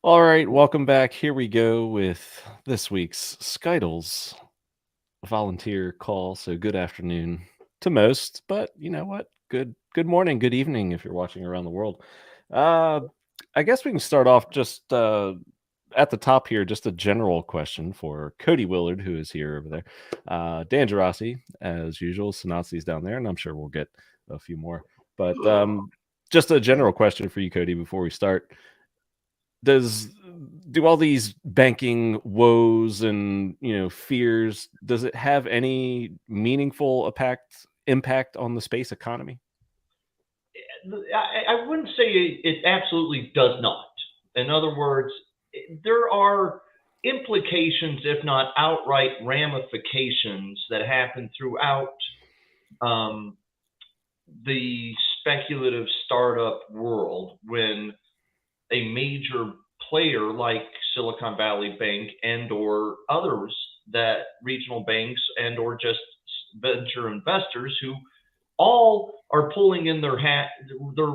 All right, welcome back. Here we go with this week's SKTLs volunteer call. So good afternoon to most, but you know what? Good morning, good evening if you're watching around the world. Uh I guess we can start off just at the top here, just a general question for Cody Willard, who is here over there. Dan Geraci, as usual, Sanatsi's down there, and I'm sure we'll get a few more. But just a general question for you, Cody, before we start. Does do all these banking woes and fears, does it have any meaningful impact on the space economy? I wouldn't say it absolutely does not. In other words, there are implications, if not outright ramifications, that happen throughout um, the speculative startup world when a major player like Silicon Valley Bank and or others, that regional banks and or just venture investors who all are pulling in their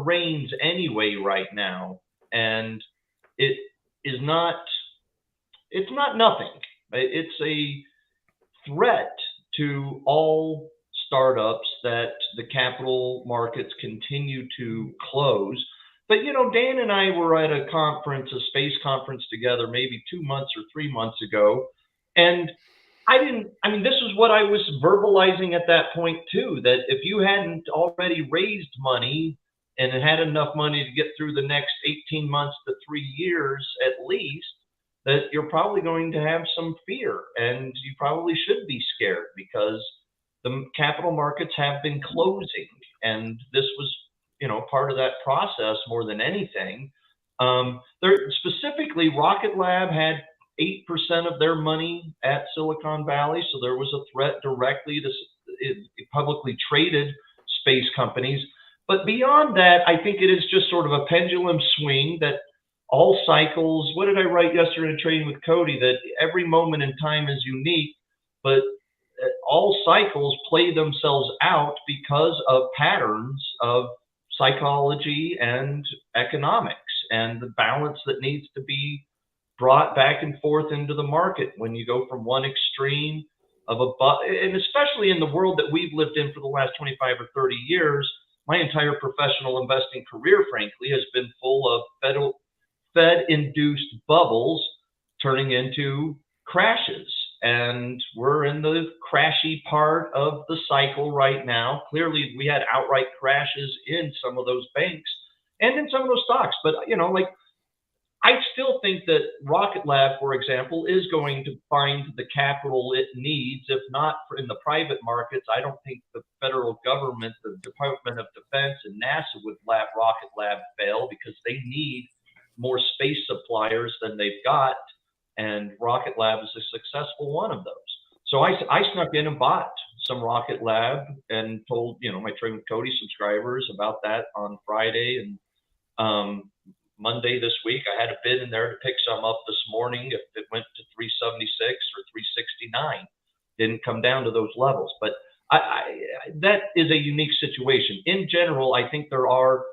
reins anyway right now, and it is not it's not nothing. It's a threat to all startups that the capital markets continue to close. But Dan and I were at a conference, a space conference together, maybe 2 months or 3 months ago, and I mean, this is what I was verbalizing at that point too, that if you hadn't already raised money and had enough money to get through the next 18 months to 3 years at least, that you're probably going to have some fear, and you probably should be scared because the capital markets have been closing, and this was, part of that process more than anything. There specifically, Rocket Lab had 8% of their money at Silicon Valley, so there was a threat directly to publicly traded space companies. But beyond that, I think it is just sort of a pendulum swing that all cycles. What did I write yesterday in Trading with Cody? That every moment in time is unique, but all cycles play themselves out because of patterns of psychology and economics and the balance that needs to be brought back and forth into the market when you go from one extreme of and especially in the world that we've lived in for the last 25 or 30 years. My entire professional investing career, frankly, has been full of Fed induced bubbles turning into crashes. And we're in the crashy part of the cycle right now. Clearly, we had outright crashes in some of those banks and in some of those stocks. But, like, I still think that Rocket Lab, for example, is going to find the capital it needs. If not in the private markets, I don't think the federal government, the Department of Defense, and NASA would let Rocket Lab fail because they need more space suppliers than they've got, and Rocket Lab is a successful one of those. So I snuck in and bought some Rocket Lab and told my Trade with Cody subscribers about that on Friday, and Monday this week I had a bid in there to pick some up this morning if it went to 376 or 369. Didn't come down to those levels, but that is a unique situation. In general, I think there are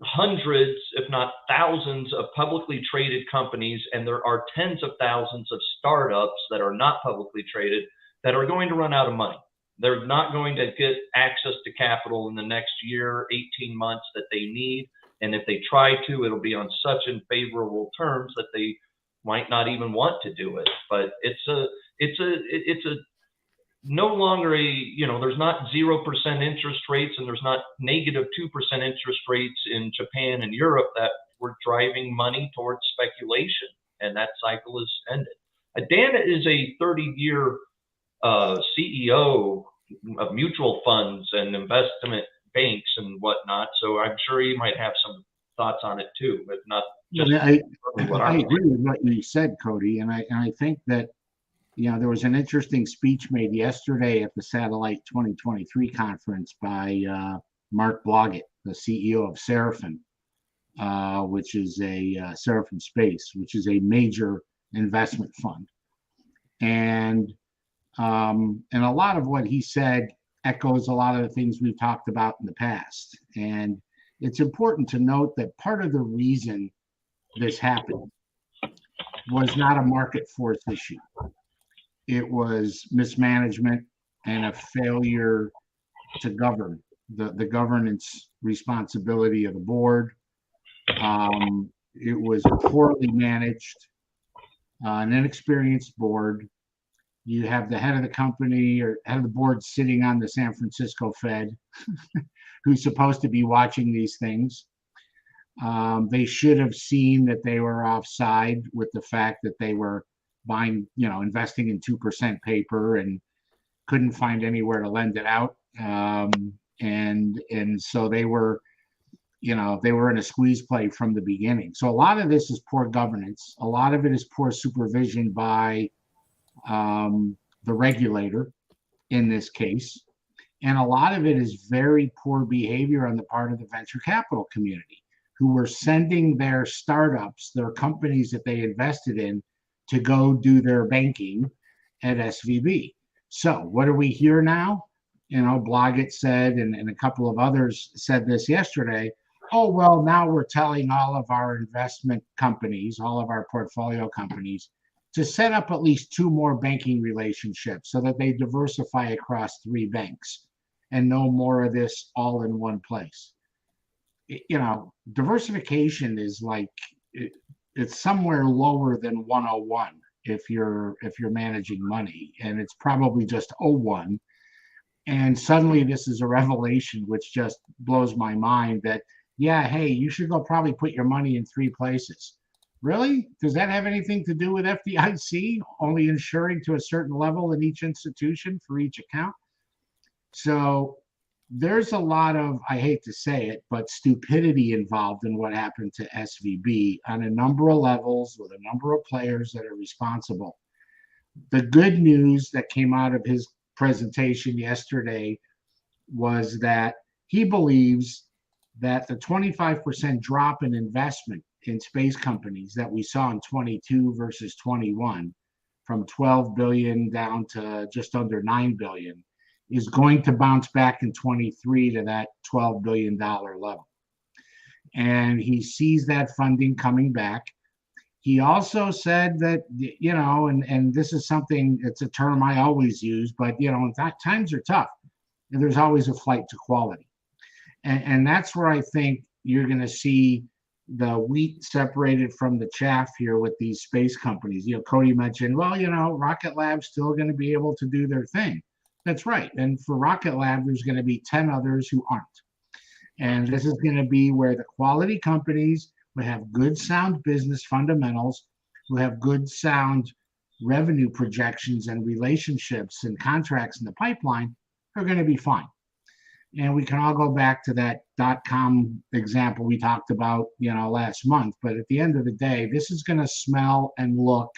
hundreds, if not thousands, of publicly traded companies, and there are tens of thousands of startups that are not publicly traded that are going to run out of money. They're not going to get access to capital in the next year, 18 months that they need. And if they try to, it'll be on such unfavorable terms that they might not even want to do it. But it's a no longer there's not 0% interest rates, and there's not negative 2% interest rates in Japan and Europe that were driving money towards speculation, and that cycle is ended. Dan is a 30-year CEO of mutual funds and investment banks and whatnot, so I'm sure he might have some thoughts on it too, but not just what I agree with what you said, Cody, and I think that there was an interesting speech made yesterday at the Satellite 2023 conference by Mark Blodgett, the CEO of Seraphim, which is Seraphim Space, which is a major investment fund. And a lot of what he said echoes a lot of the things we've talked about in the past. And it's important to note that part of the reason this happened was not a market force issue. It was mismanagement and a failure to govern, the governance responsibility of the board. It was poorly managed, an inexperienced board. You have the head of the company or head of the board sitting on the San Francisco Fed, who's supposed to be watching these things. They should have seen that they were offside with the fact that they were buying, investing in 2% paper and couldn't find anywhere to lend it out. And so they were, they were in a squeeze play from the beginning. So a lot of this is poor governance. A lot of it is poor supervision by the regulator in this case. And a lot of it is very poor behavior on the part of the venture capital community, who were sending their startups, their companies that they invested in, to go do their banking at SVB. So what do we hear now? Blogger said, and a couple of others said this yesterday. Oh, well, now we're telling all of our investment companies, all of our portfolio companies, to set up at least 2 more banking relationships so that they diversify across 3 banks and no more of this all in one place. Diversification is like, it's somewhere lower than 101 if you're managing money, and it's probably just 01. And suddenly this is a revelation which just blows my mind that, yeah, hey, you should go probably put your money in 3 places. Really? Does that have anything to do with FDIC only insuring to a certain level in each institution for each account? So there's a lot of, I hate to say it, but stupidity involved in what happened to SVB on a number of levels with a number of players that are responsible. The good news that came out of his presentation yesterday was that he believes that the 25% drop in investment in space companies that we saw in 22 versus 21, from 12 billion down to just under 9 billion, is going to bounce back in 23 to that $12 billion level. And he sees that funding coming back. He also said that, and this is something, it's a term I always use, but, times are tough. And there's always a flight to quality. And that's where I think you're going to see the wheat separated from the chaff here with these space companies. Cody mentioned, well, Rocket Lab's still going to be able to do their thing. That's right. And for Rocket Lab, there's going to be 10 others who aren't. And this is going to be where the quality companies who have good, sound business fundamentals, who have good, sound revenue projections and relationships and contracts in the pipeline are going to be fine. And we can all go back to that .com example we talked about, last month. But at the end of the day, this is going to smell and look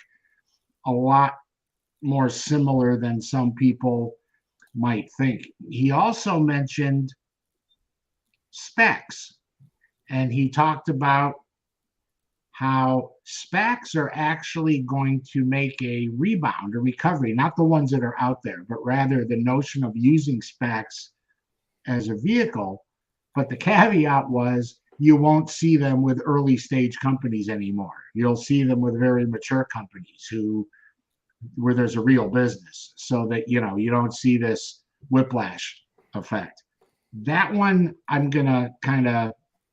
a lot more similar than some people might think. He also mentioned SPACs, and he talked about how SPACs are actually going to make a rebound, a recovery, not the ones that are out there, but rather the notion of using SPACs as a vehicle. But the caveat was you won't see them with early stage companies anymore. You'll see them with very mature companies where there's a real business, so that you don't see this whiplash effect. That one I'm gonna kind of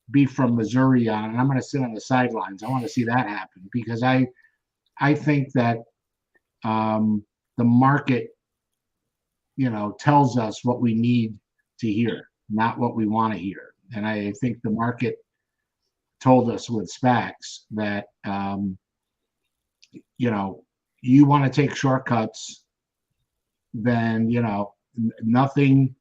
be from Missouri on, and I'm gonna sit on the sidelines. I want to see that happen because I think that the market tells us what we need to hear, not what we want to hear. And I think the market told us with SPACs that you want to take shortcuts, then nothing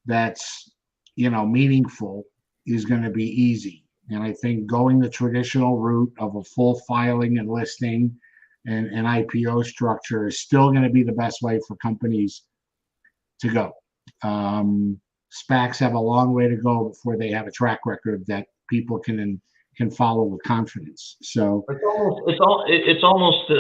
that's meaningful is going to be easy. And I think going the traditional route of a full filing and listing and an IPO structure is still going to be the best way for companies to go. SPACs have a long way to go before they have a track record that people can follow with confidence. So it's almost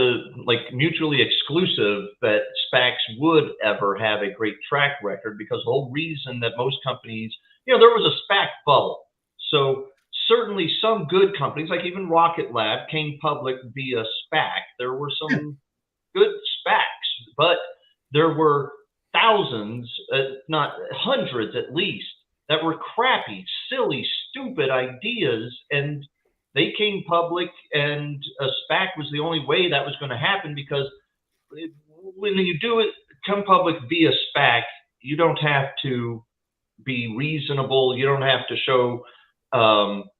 like mutually exclusive that SPACs would ever have a great track record, because the whole reason that most companies, there was a SPAC bubble. So certainly some good companies, like even Rocket Lab, came public via SPAC. There were some good SPACs, but there were thousands, not hundreds at least, that were crappy, silly, stupid ideas, and they came public, and a SPAC was the only way that was going to happen, because when you do it, come public via SPAC, you don't have to be reasonable. You don't have to show,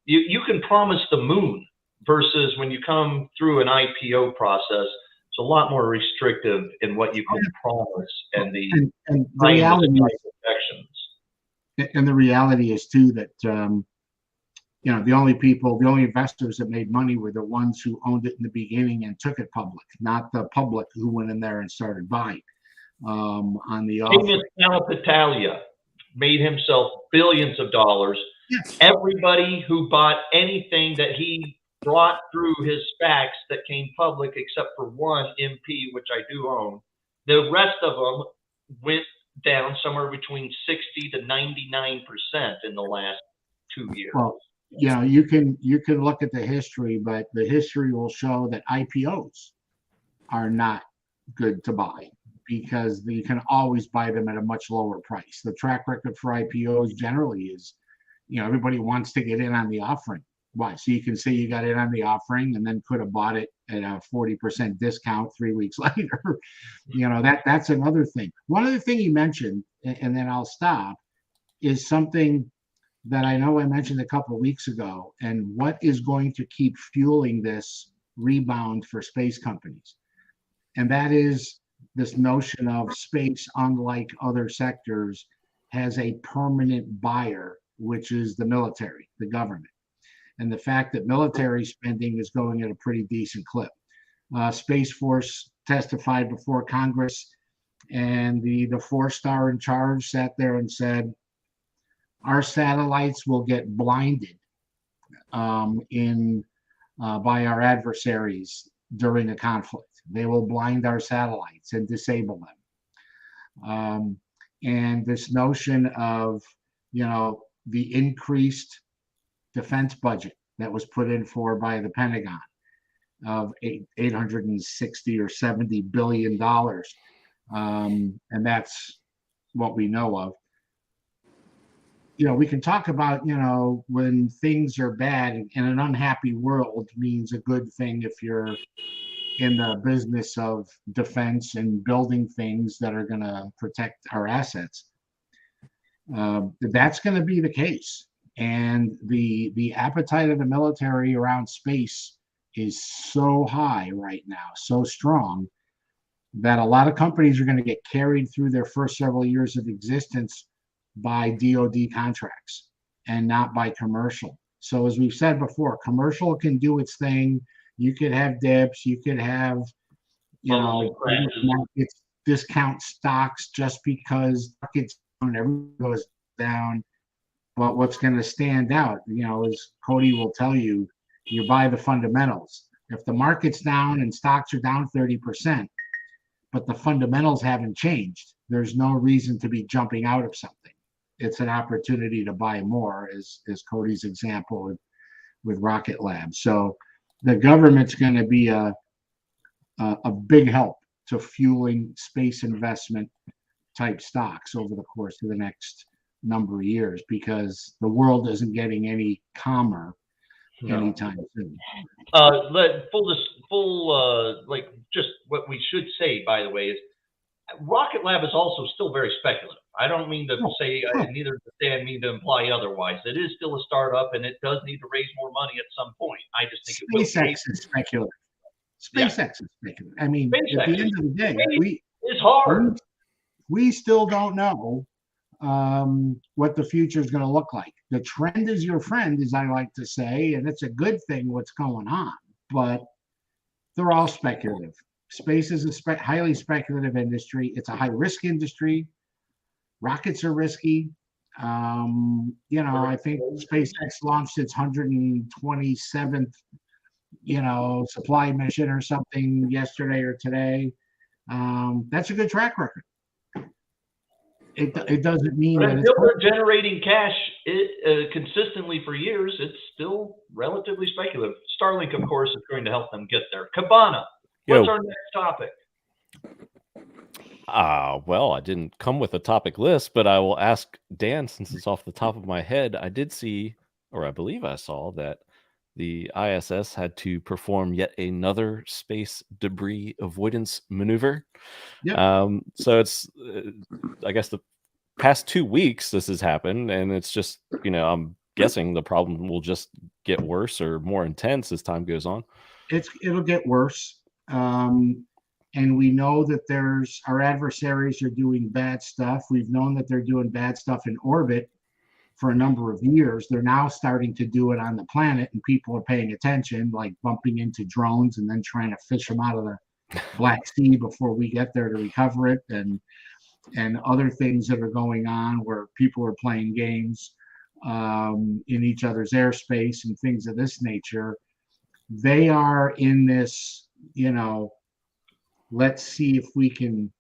you can promise the moon, versus when you come through an IPO process, it's a lot more restrictive in what you can promise and the reality protections. And the reality is too that the only investors that made money were the ones who owned it in the beginning and took it public, not the public who went in there and started buying on the offer. Italia made himself billions of dollars. Yes. Everybody who bought anything that he brought through his SPACs that came public, except for one, MP, which I do own, the rest of them went down somewhere between 60 to 99% in the last 2 years. Well, you can look at the history, but the history will show that IPOs are not good to buy, because you can always buy them at a much lower price. The track record for IPOs generally is, everybody wants to get in on the offering. Why? So you can say you got in on the offering and then could have bought it at a 40% discount 3 weeks later. That's another thing. One other thing you mentioned, and then I'll stop, is something that I know I mentioned a couple of weeks ago, and what is going to keep fueling this rebound for space companies. And that is this notion of space, unlike other sectors, has a permanent buyer, which is the military, the government. And the fact that military spending is going at a pretty decent clip. Space Force testified before Congress, and the four-star in charge sat there and said, our satellites will get blinded by our adversaries during a conflict. They will blind our satellites and disable them. And this notion of, the increased defense budget that was put in for by the Pentagon of $860 or $70 billion. And that's what we know of. We can talk about, when things are bad, and an unhappy world means a good thing if you're in the business of defense and building things that are going to protect our assets. That's going to be the case. And the appetite of the military around space is so high right now, so strong, that a lot of companies are going to get carried through their first several years of existence by DoD contracts and not by commercial. So as we've said before, commercial can do its thing. You could have dips, you could have, markets discount stocks just because markets down, everything goes down. But what's going to stand out, as Cody will tell you, you buy the fundamentals. If the market's down and stocks are down 30%, but the fundamentals haven't changed, there's no reason to be jumping out of something. It's an opportunity to buy more, as Cody's example with Rocket Lab. So the government's going to be a big help to fueling space investment type stocks over the course of the next number of years, because the world isn't getting any calmer anytime soon. Just what we should say, by the way, is Rocket Lab is also still very speculative. I don't mean to say, neither does Dan mean to imply otherwise. It is still a startup, and it does need to raise more money at some point. I just think SpaceX is speculative. SpaceX is speculative. I mean, SpaceX, at the end of the day, it's hard. We still don't know what the future is going to look like. The trend is your friend, as I like to say, and it's a good thing what's going on, but they're all speculative. Space is a highly speculative industry. It's a high risk industry. Rockets are risky. I think SpaceX launched its 127th, supply mission or something yesterday or today. That's a good track record. it doesn't mean But that it's until they're generating cash consistently for years, it's still relatively speculative. Starlink, of course, is going to help them get there. Cabana, what's Yo. our next topic? Well, I didn't come with a topic list, but I will ask Dan since it's off the top of my head. I did see, or I believe I saw, that the ISS had to perform yet another space debris avoidance maneuver. Yep. So it's, I guess, the past 2 weeks this has happened, and it's just, I'm guessing the problem will just get worse or more intense as time goes on. It'll get worse. And we know that our adversaries are doing bad stuff. We've known that they're doing bad stuff in orbit for a number of years. They're now starting to do it on the planet, and people are paying attention, like bumping into drones and then trying to fish them out of the Black Sea before we get there to recover it, and other things that are going on where people are playing games in each other's airspace and things of this nature. They are in this, let's see if we can,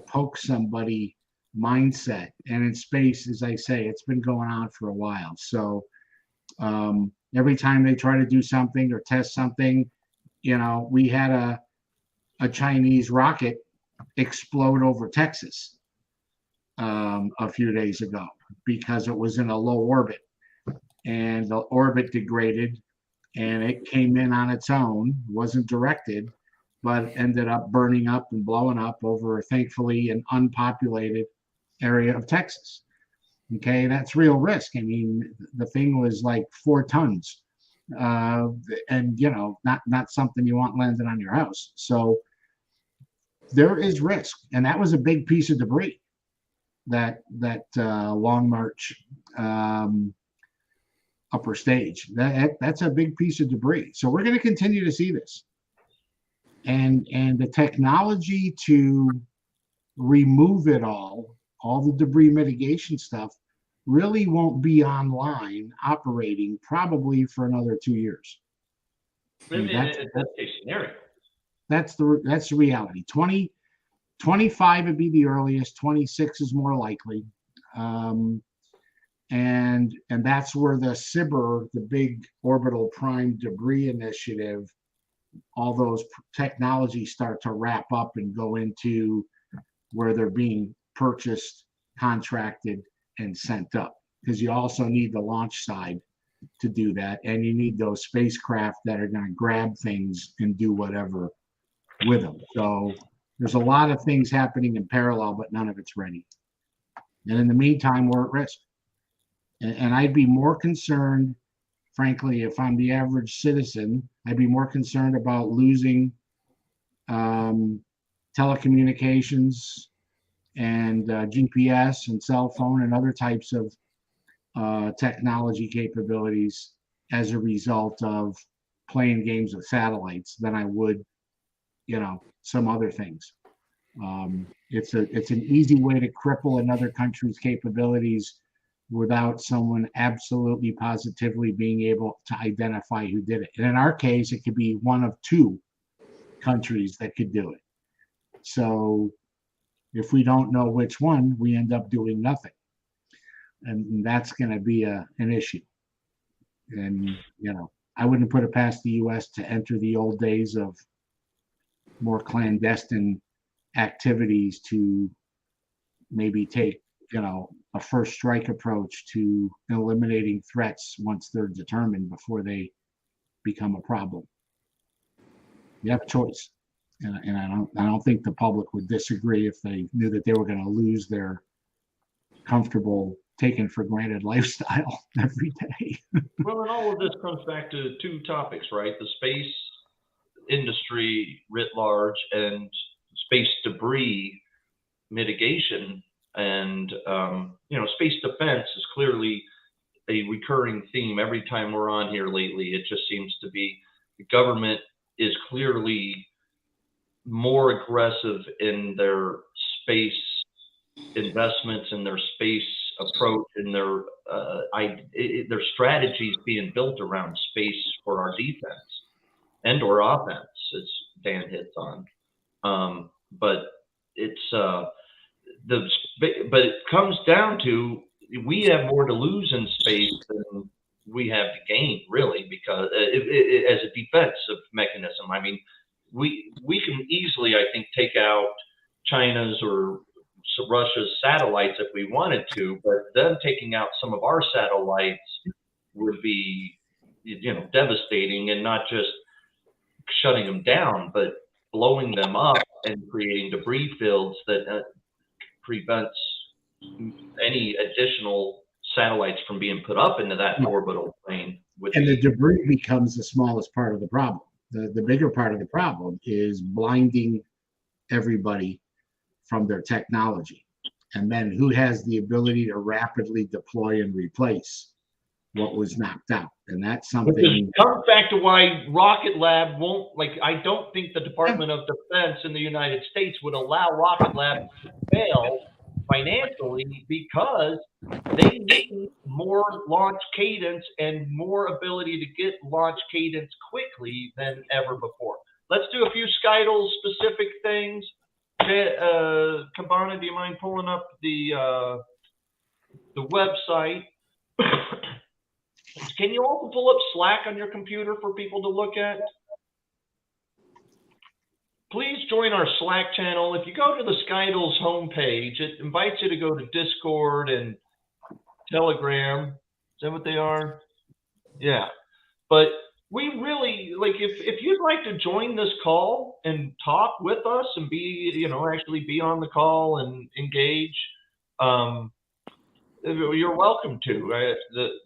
poke somebody mindset. And in space, as I say, it's been going on for a while. So every time they try to do something or test something, we had a Chinese rocket explode over Texas a few days ago because it was in a low orbit, and the orbit degraded, and it came in on its own, wasn't directed, but ended up burning up and blowing up over, thankfully, an unpopulated area of Texas. Okay, that's real risk. I mean, the thing was like 4 tons, and not something you want landing on your house. So there is risk, and that was a big piece of debris. That Long March upper stage. That's a big piece of debris. So we're going to continue to see this, and the technology to remove it all the debris mitigation stuff, really won't be online operating probably for another 2 years. That's a scenario. That's the reality. 2025 would be the earliest. 26 is more likely, and that's where the SBIR, the Big Orbital Prime Debris Initiative, all those technologies start to wrap up and go into where they're being purchased, contracted, and sent up. Because you also need the launch side to do that, and you need those spacecraft that are going to grab things and do whatever with them. So there's a lot of things happening in parallel, but none of it's ready. And in the meantime, we're at risk. And I'd be more concerned, frankly, if I'm the average citizen, I'd be more concerned about losing telecommunications and GPS and cell phone and other types of technology capabilities as a result of playing games with satellites than I would, some other things. It's an easy way to cripple another country's capabilities without someone absolutely positively being able to identify who did it. And in our case, it could be one of 2 countries that could do it. So if we don't know which one, we end up doing nothing. And that's going to be an issue. And, I wouldn't put it past the U.S. to enter the old days of more clandestine activities to maybe take, a first strike approach to eliminating threats once they're determined before they become a problem. You have a choice. And I don't think the public would disagree if they knew that they were going to lose their comfortable, taken for granted lifestyle every day. Well, and all of this comes back to 2 topics, right? The space industry writ large and space debris mitigation, and space defense is clearly a recurring theme every time we're on here lately. It just seems to be the government is clearly more aggressive in their space investments and their space approach and their strategies being built around space for our defense and or offense, as Dan hits on. But it's but it comes down to we have more to lose in space than we have to gain, really, because as a defensive mechanism. I mean, we can easily, I think, take out China's or Russia's satellites if we wanted to, but them taking out some of our satellites would be, devastating, and not just shutting them down, but blowing them up and creating debris fields that prevents any additional satellites from being put up into that orbital plane. And the debris becomes the smallest part of the problem. The bigger part of the problem is blinding everybody from their technology. And then who has the ability to rapidly deploy and replace what was knocked out? And that's something. Which comes back to why Rocket Lab won't, I don't think the Department of Defense in the United States would allow Rocket Lab to fail financially, because they need more launch cadence and more ability to get launch cadence quickly than ever before. Let's do a few Skytles specific things. Cabana, do you mind pulling up the website? Can you also pull up Slack on your computer for people to look at? Please join our Slack channel. If you go to the Skytles homepage, it invites you to go to Discord and Telegram. Is that what they are? Yeah. But we really, if you'd like to join this call and talk with us and be, actually be on the call and engage, you're welcome to.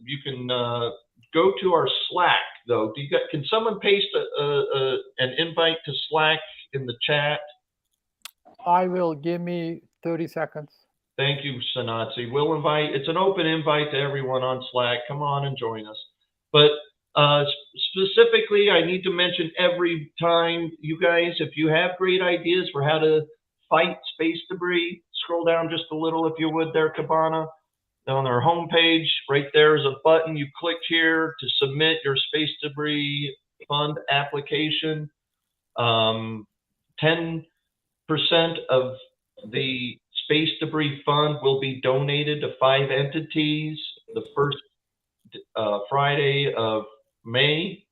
You can go to our Slack, though. Can someone paste an invite to Slack in the chat? I will. Give me 30 seconds. Thank you, Sanatsi. We'll invite. It's an open invite to everyone on Slack. Come on and join us. But specifically, I need to mention every time, you guys, if you have great ideas for how to fight space debris, scroll down just a little, if you would, there, Cabana. On our homepage, right there is a button. You click here to submit your space debris fund application. 10% of the space debris fund will be donated to 5 entities the first Friday of May.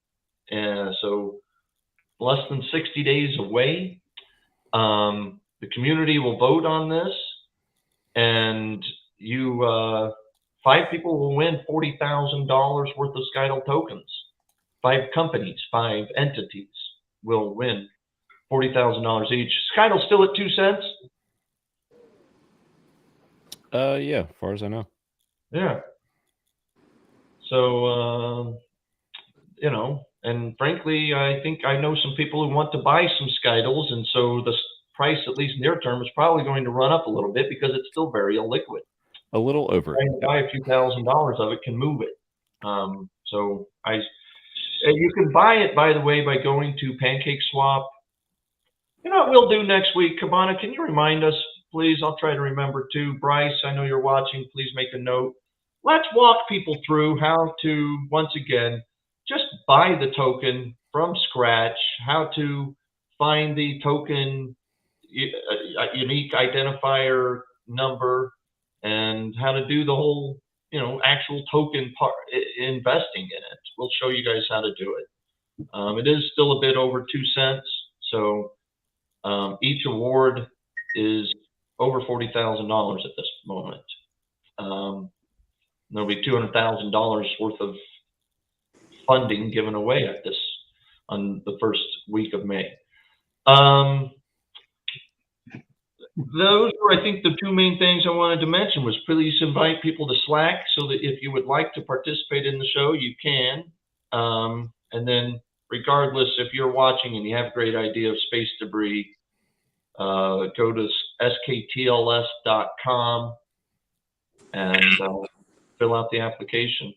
So less than 60 days away. The community will vote on this, and 5 people will win $40,000 worth of Skytl tokens. 5 companies, 5 entities will win $40,000 each. Skytl's still at 2 cents? Yeah, as far as I know. Yeah. So, and frankly, I think I know some people who want to buy some Skytls, and so the price, at least near term, is probably going to run up a little bit because it's still very illiquid. A little over. Trying to buy a few $1,000s of it can move it. So you can buy it, by the way, by going to PancakeSwap. You know what we'll do next week? Cabana, can you remind us, please? I'll try to remember too. Bryce, I know you're watching. Please make a note. Let's walk people through how to, once again, just buy the token from scratch, how to find the token unique identifier number, and how to do the whole, actual token part, investing in it. We'll show you guys how to do it. It is still a bit over 2 cents. So each award is over $40,000 at this moment. There'll be $200,000 worth of funding given away at this on the first week of May. Those were, I think, the 2 main things I wanted to mention. Was please invite people to Slack so that if you would like to participate in the show, you can. And then regardless, if you're watching and you have a great idea of space debris, go to SKTLS.com and fill out the application.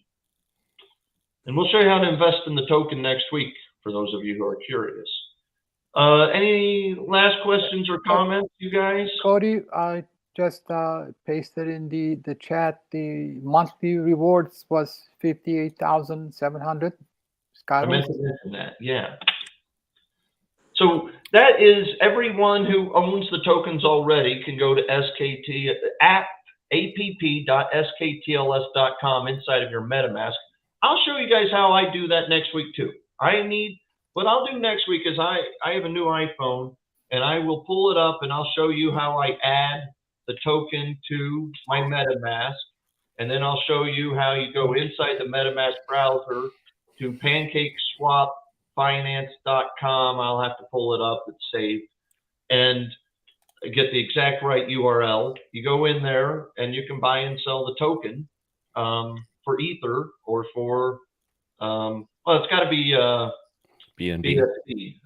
And we'll show you how to invest in the token next week for those of you who are curious. Any last questions or comments, you guys? Cody, I just pasted in the chat. The monthly rewards was 58,700. I meant to mention that, yeah. So that is everyone who owns the tokens already can go to app.sktls.com inside of your MetaMask. I'll show you guys how I do that next week too. What I'll do next week is I have a new iPhone, and I will pull it up and I'll show you how I add the token to my MetaMask. And then I'll show you how you go inside the MetaMask browser to PancakeSwapFinance.com. I'll have to pull it up. It's saved. And get the exact right URL. You go in there and you can buy and sell the token for Ether or for, well, it's got to be BNB. BSC,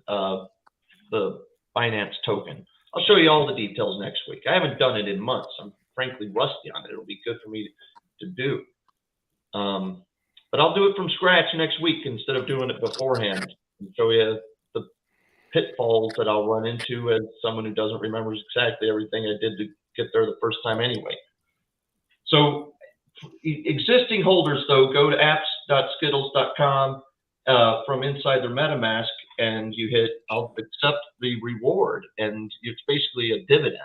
the finance token. I'll show you all the details next week. I haven't done it in months. I'm frankly rusty on it. It'll be good for me to do. But I'll do it from scratch next week instead of doing it beforehand and show you the pitfalls that I'll run into as someone who doesn't remember exactly everything I did to get there the first time anyway. So existing holders, though, go to apps.skittles.com from inside their MetaMask, and you hit I'll accept the reward, and it's basically a dividend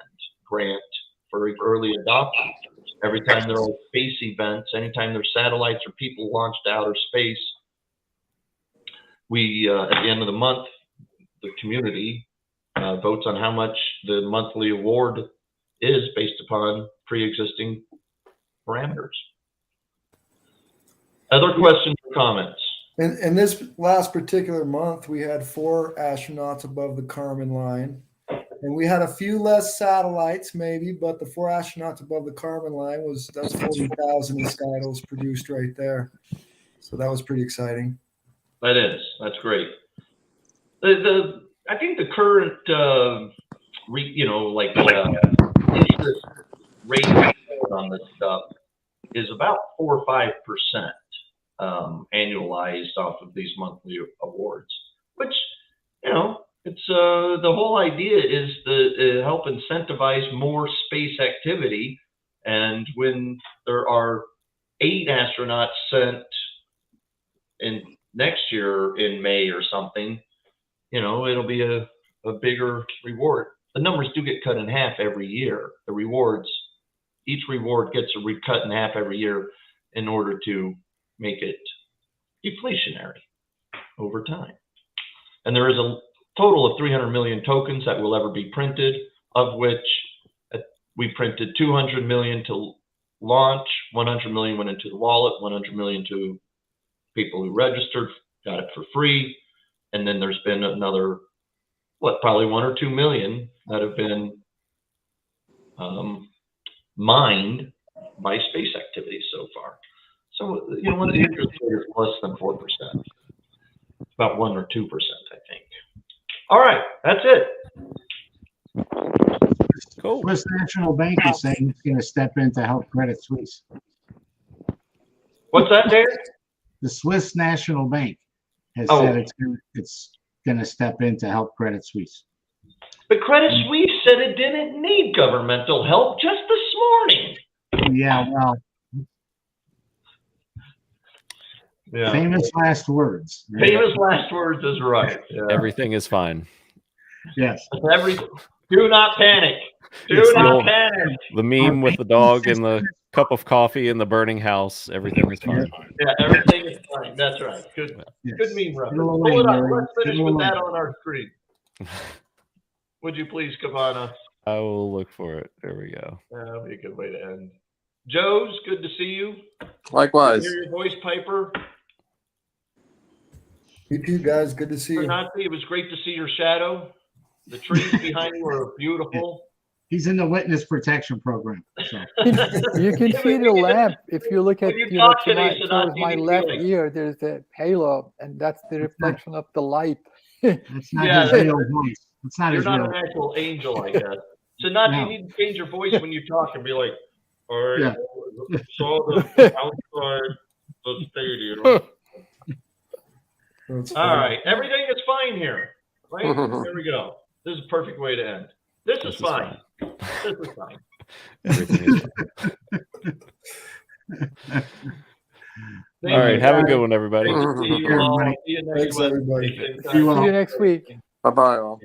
grant for early adopters. Every time there are space events, anytime there's satellites or people launched to outer space, we at the end of the month, the community votes on how much the monthly award is based upon pre-existing parameters. Other questions or comments? In this last particular month, we had 4 astronauts above the Kármán line. And we had a few less satellites, maybe, but the 4 astronauts above the Kármán line that's 40,000 in SKTLs produced right there. So that was pretty exciting. That's great. I think the current, interest rate on this stuff is about 4 or 5% annualized off of these monthly awards, which, it's the whole idea is to help incentivize more space activity. And when there are 8 astronauts sent in next year in May or something, it'll be a bigger reward. The numbers do get cut in half every year. Each reward gets cut in half every year in order to make it deflationary over time. And there is a total of 300 million tokens that will ever be printed, of which we printed 200 million to launch, 100 million went into the wallet, 100 million to people who registered, got it for free. And then there's been another, probably 1 or 2 million that have been mined by space activities so far. So, when the interest rate is less than 4%, it's about 1 or 2%, I think. All right, that's it. Cool. Swiss National Bank is saying it's going to step in to help Credit Suisse. What's that, Dan? The Swiss National Bank has said it's going to step in to help Credit Suisse. But Credit Suisse said it didn't need governmental help just this morning. Yeah, well, famous last words. Famous last words is right. Yeah. Everything is fine. Yes. Do not panic. Do not panic. The meme with the dog and the cup of coffee in the burning house. Everything is fine. Yeah, everything is fine. That's right. Good meme reference. Pull it up. Let's finish with that on our screen. Would you please, Kavana? I will look for it. There we go. That'll be a good way to end. Joe's, good to see you. Likewise. Hear your voice, Piper. You too, guys. Good to see you. It was great to see your shadow. The trees behind you are beautiful. He's in the witness protection program. So. You can see the lamp if you look at towards my left feeling. ear. There's a halo, and that's the reflection of the light. That's not his real voice. It's not You're his not real an actual angel, I guess. So, you need to change your voice when you talk and be like, "All right, saw the outside the stadium." All right, everything is fine here. Right? There we go. This is a perfect way to end. This is fine. This is fine. Everything is fine. All right, have a good one, everybody. See you all. See you next Thanks, everybody. Wednesday. See you all. See you next week. Bye-bye all.